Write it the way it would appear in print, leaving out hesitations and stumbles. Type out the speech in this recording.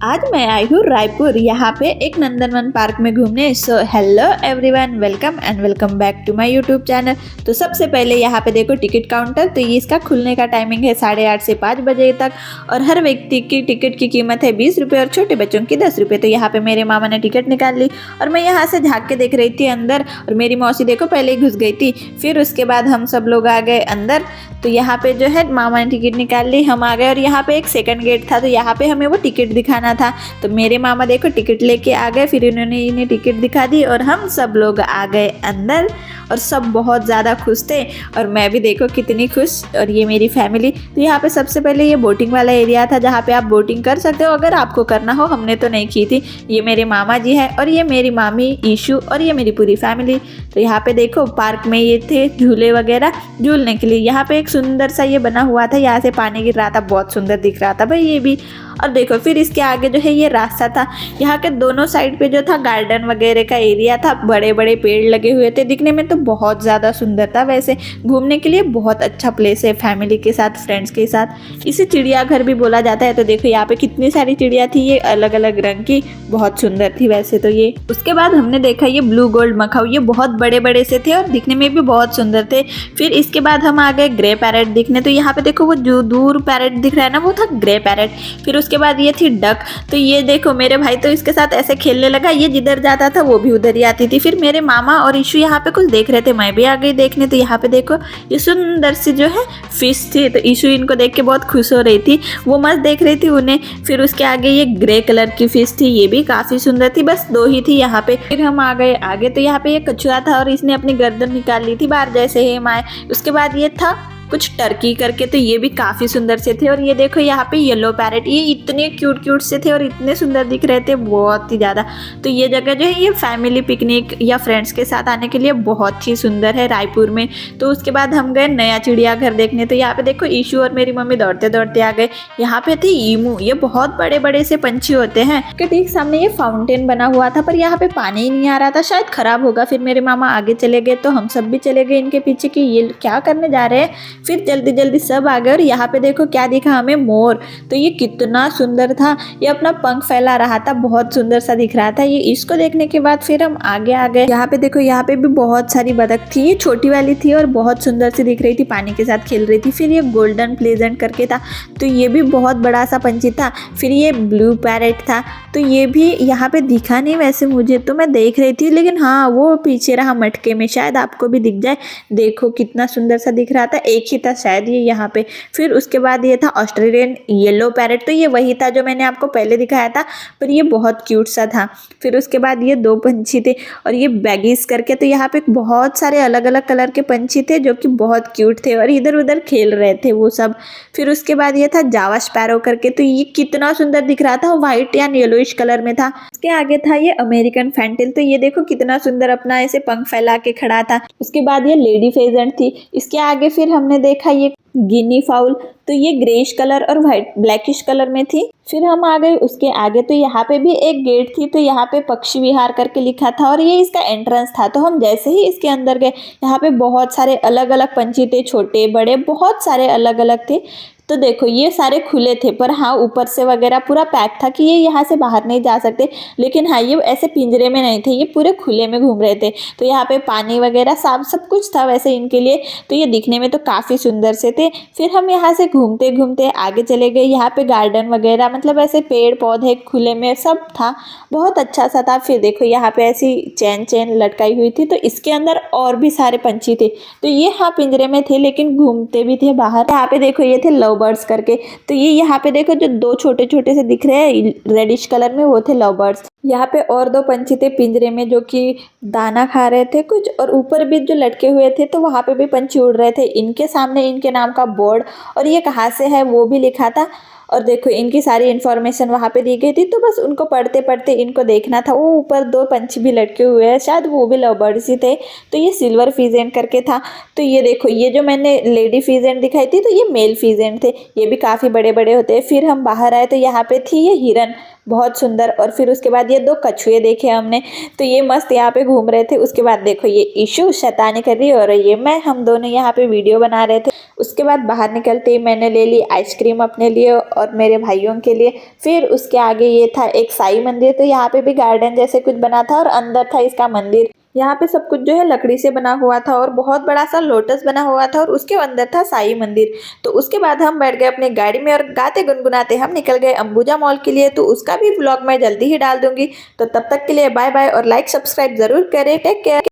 आज मैं आई हूँ रायपुर, यहाँ पे एक नंदनवन पार्क में घूमने। So hello everyone, welcome back to my YouTube channel. तो सबसे पहले यहाँ पे देखो टिकट काउंटर। तो ये इसका खुलने का टाइमिंग है 8:30 से 5 बजे तक और हर व्यक्ति की टिकट की कीमत है 20 रुपये और छोटे बच्चों की 10 रुपये। तो यहाँ पे मेरे मामा ने टिकट निकाल ली और मैं यहाँ से झाँक के देख रही थी अंदर, और मेरी मौसी देखो पहले ही घुस गई थी। फिर उसके बाद हम सब लोग आ गए अंदर। तो यहाँ पे जो है मामा ने टिकट निकाल ली, हम आ गए और यहाँ पे एक सेकंड गेट था, तो यहाँ पे हमें वो टिकट दिखाना था। तो मेरे मामा देखो टिकट लेके आ गए, फिर इन्हें टिकट दिखा दी और हम सब लोग आ गए अंदर और सब बहुत ज़्यादा खुश थे और मैं भी देखो कितनी खुश, और ये मेरी फैमिली। तो यहाँ पे सबसे पहले ये बोटिंग वाला एरिया था जहाँ पे आप बोटिंग कर सकते हो अगर आपको करना हो। हमने तो नहीं की थी। ये मेरे मामा जी है और ये मेरी मामी ईशू और ये मेरी पूरी फैमिली। तो यहाँ पे देखो पार्क में ये थे झूले वगैरह झूलने के लिए। यहाँ पे एक सुंदर सा ये बना हुआ था, यहाँ से पानी गिर रहा था, बहुत सुंदर दिख रहा था भाई ये भी। और देखो फिर इसके आगे जो है ये रास्ता था, यहाँ के दोनों साइड पे जो था गार्डन वगैरह का एरिया था, बड़े बड़े पेड़ लगे हुए थे, दिखने में तो बहुत ज़्यादा सुंदर था। वैसे घूमने के लिए बहुत अच्छा प्लेस है, फैमिली के साथ फ्रेंड्स के साथ। इसे चिड़ियाघर भी बोला जाता है। तो देखो यहाँ पे कितनी सारी चिड़िया थी, ये अलग अलग रंग की, बहुत सुंदर थी वैसे तो ये। उसके बाद हमने देखा ये ब्लू गोल्ड मकाऊ, ये बहुत बड़े बड़े से थे और दिखने में भी बहुत सुंदर थे। फिर इसके बाद हम आ गए ग्रे पैरेट दिखने। तो यहाँ पे देखो वो जो दूर पैरेट दिख रहा है ना, वो था ग्रे पैरेट। फिर उसके बाद ये थी डक। तो ये देखो मेरे भाई तो इसके साथ ऐसे खेलने लगा, ये जिधर जाता था वो भी उधर ही आती थी। फिर मेरे मामा और ईशू यहाँ पे कुछ देख रहे थे, मैं भी आ गई देखने। तो यहाँ पे देखो ये सुंदर सी जो है फिश थी। तो ईशू इनको देख के बहुत खुश हो रही थी, वो मस्त देख रही थी उन्हें। फिर उसके आगे ये ग्रे कलर की फिश थी, ये भी काफी सुंदर थी, बस 2 ही थी यहाँ पे। फिर हम आ गए आगे। तो यहाँ पे ये कछुआ था और इसने अपनी गर्दन निकाल ली थी बाहर जैसे ही हम आए। उसके बाद ये था कुछ टर्की करके, तो ये भी काफ़ी सुंदर से थे। और ये देखो यहाँ पे येलो पैरेट, ये इतने क्यूट से थे और इतने सुंदर दिख रहे थे बहुत ही ज़्यादा। तो ये जगह जो है ये फैमिली पिकनिक या फ्रेंड्स के साथ आने के लिए बहुत ही सुंदर है रायपुर में। तो उसके बाद हम गए नया चिड़ियाघर देखने। तो यहाँ पे देखो ईशू और मेरी मम्मी दौड़ते दौड़ते आ गए। यहाँ पे थे ईमू, ये बहुत बड़े बड़े से पंछी होते हैं। के ठीक सामने ये फाउंटेन बना हुआ था पर यहाँ पे पानी ही नहीं आ रहा था, शायद खराब होगा। फिर मेरे मामा आगे चले गए तो हम सब भी चले गए इनके पीछे कि ये क्या करने जा रहे हैं। फिर जल्दी जल्दी सब आ गए और यहाँ पे देखो क्या दिखा हमें, मोर। तो ये कितना सुंदर था, ये अपना पंख फैला रहा था, बहुत सुंदर सा दिख रहा था ये। इसको देखने के बाद फिर हम आगे आ गए। यहाँ पे देखो यहाँ पे भी बहुत सारी बतख थी, ये छोटी वाली थी और बहुत सुंदर सी दिख रही थी, पानी के साथ खेल रही थी। फिर ये गोल्डन प्लेजेंट करके था, तो ये भी बहुत बड़ा सा पंछी था। फिर ये ब्लू पैरेट था, तो ये भी यहाँ पे दिखा नहीं वैसे मुझे, तो मैं देख रही थी, लेकिन हाँ वो पीछे रहा मटके में, शायद आपको भी दिख जाए। देखो कितना सुंदर सा दिख रहा था, एक ही था शायद ये यहाँ पे। फिर उसके बाद ये था ऑस्ट्रेलियन येलो पैरेट, तो ये वही था जो मैंने आपको पहले दिखाया था, पर ये बहुत क्यूट सा था। फिर उसके बाद ये 2 पंछी थे और ये बैगीज करके, तो यहाँ पे बहुत सारे अलग अलग कलर के पंछी थे जो कि बहुत क्यूट थे और इधर उधर खेल रहे थे वो सब। फिर उसके बाद ये था जावा स्पैरो करके, तो ये कितना सुंदर दिख रहा था, व्हाइट या येलोइश कलर में था। उसके आगे था ये अमेरिकन फैंटेल, तो ये देखो कितना सुंदर अपना ऐसे पंख फैला के खड़ा था। उसके बाद ये लेडी फेजेंट थी। इसके आगे फिर हमने देखा ये गिनी फाउल, तो ये ग्रेइश कलर और वाइट ब्लैकिश कलर में थी। फिर हम आ गए उसके आगे, तो यहाँ पे भी एक गेट थी, तो यहाँ पे पक्षी विहार करके लिखा था और ये इसका एंट्रेंस था। तो हम जैसे ही इसके अंदर गए, यहाँ पे बहुत सारे अलग अलग पंछी थे, छोटे बड़े बहुत सारे अलग अलग थे। तो देखो ये सारे खुले थे, पर हाँ ऊपर से वगैरह पूरा पैक था कि ये यहाँ से बाहर नहीं जा सकते। लेकिन हाँ ये ऐसे पिंजरे में नहीं थे, ये पूरे खुले में घूम रहे थे। तो यहाँ पे पानी वगैरह सब कुछ था वैसे इनके लिए, तो ये दिखने में तो काफ़ी सुंदर से थे। फिर हम यहाँ से घूमते घूमते आगे चले गए। यहाँ पे गार्डन वगैरह मतलब ऐसे पेड़ पौधे खुले में सब था, बहुत अच्छा सा था। फिर देखो यहाँ पे ऐसी चैन लटकाई हुई थी, तो इसके अंदर और भी सारे पंछी थे। तो ये हाँ पिंजरे में थे लेकिन घूमते भी थे बाहर। यहाँ पे देखो ये थे लव बर्ड्स करके, तो ये यहाँ पे देखो जो 2 छोटे छोटे से दिख रहे हैं रेडिश कलर में, वो थे लव बर्ड्स। यहाँ पे और 2 पंछी थे पिंजरे में जो कि दाना खा रहे थे कुछ, और ऊपर भी जो लटके हुए थे, तो वहाँ पे भी पंछी उड़ रहे थे। इनके सामने इनके नाम का बोर्ड और ये कहाँ से है वो भी लिखा था। और देखो इनकी सारी इन्फॉर्मेशन वहाँ पे दी गई थी, तो बस उनको पढ़ते पढ़ते इनको देखना था। वो ऊपर 2 पंछी भी लटके हुए हैं, शायद वो भी लव बर्ड्स ही थे। तो ये सिल्वर फीजेंट करके था। तो ये देखो ये जो मैंने लेडी फीजेंट दिखाई थी, तो ये मेल फीजेंट थे, ये भी काफ़ी बड़े बड़े होते हैं। फिर हम बाहर आए तो यहाँ पे थी ये हिरन, बहुत सुंदर। और फिर उसके बाद ये 2 कछुए देखे हमने, तो ये मस्त यहाँ पे घूम रहे थे। उसके बाद देखो ये ईशू शैतानी कर रही है और ये मैं, हम दोनों यहाँ पे वीडियो बना रहे थे। उसके बाद बाहर निकलते ही मैंने ले ली आइसक्रीम अपने लिए और मेरे भाइयों के लिए। फिर उसके आगे ये था एक साईं मंदिर, तो यहाँ पे भी गार्डन जैसे कुछ बना था और अंदर था इसका मंदिर। यहाँ पे सब कुछ जो है लकड़ी से बना हुआ था और बहुत बड़ा सा लोटस बना हुआ था और उसके अंदर था साईं मंदिर। तो उसके बाद हम बैठ गए अपनी गाड़ी में और गाते गुनगुनाते हम निकल गए अंबुजा मॉल के लिए। तो उसका भी ब्लॉग मैं जल्दी ही डाल दूंगी। तो तब तक के लिए बाय बाय और लाइक सब्सक्राइब जरूर करें। Take care.